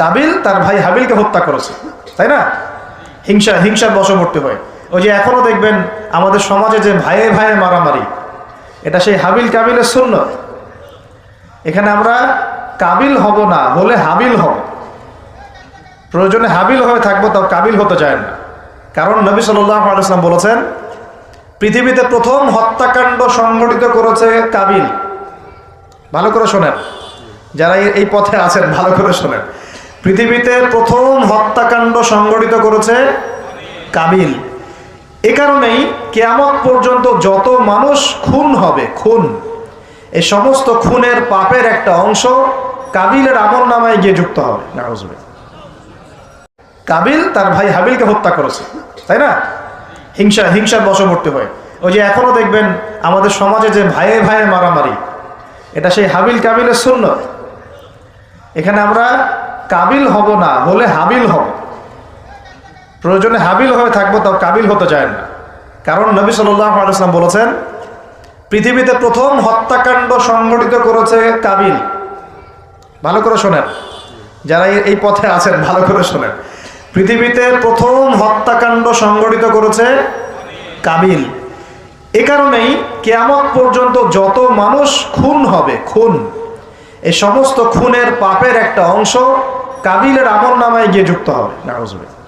কাবিল তার ভাই হাবিলকে হত্যা করেছে, তাই না? হিংসার বশবর্তী হয়। ওই যে এখনো দেখবেন আমাদের সমাজে যে ভাইয়ে ভাইয়ে মারামারি, এটা সেই হাবিল কাবিলের সুন্নত। এখানে আমরা কাবিল হব না, হলে হাবিল হব। প্রয়োজনে হাবিল হয়ে থাকবো, তাও কাবিল হতে চায় না। কারণ নবী সাল্লাল্লাহু আলাইহি ওয়াসাল্লাম বলেছেন, পৃথিবীতে প্রথম হত্যাকাণ্ড সংঘটিত করেছে কাবিল। ভালো করে শোনেন, যারা এই পথে আছেন ভালো করে শোনেন। পৃথিবীতে প্রথম হত্যাকাণ্ড সংঘটিত করেছে কাবিল। এ কারণেই কিয়ামত পর্যন্ত যত মানুষ খুন হবে, খুন, এই সমস্ত খুনের পাপের একটা অংশ কাবিলের আমলনামায় গিয়ে যুক্ত হবে। নাউজুবিল্লাহ। কাবিল তার ভাই হাবিলকে হত্যা করেছে, তাই না? হিংসার বশবর্তী হয়। ওই যে এখনো দেখবেন আমাদের সমাজে যে ভাইয়ে ভাইয়ে মারামারি, এটা সেই হাবিল কাবিলের সুন্নত। এখানে আমরা কাবিল হব না, হলে হাবিল হব। প্রয়োজনে হাবিল হয়ে থাকবো, তাও কাবিল হতে চায় না। কারণ নবী সাল্লাল্লাহু আলাইহি ওয়াসাল্লাম বলেছেন, পৃথিবীতে প্রথম হত্যাকাণ্ড সংঘটিত করেছে কাবিল। ভালো করে শোনেন, যারা এই পথে আছেন ভালো করে শোনেন। পৃথিবীতে প্রথম হত্যাকাণ্ড সংঘটিত করেছে কাবিল। এ কারণেই কিয়ামত পর্যন্ত যত মানুষ খুন হবে, খুন, এই সমস্ত খুনের পাপের একটা অংশ কাবিলের আমলনামায় গিয়ে যুক্ত হবে। নাউজুবিল্লাহ।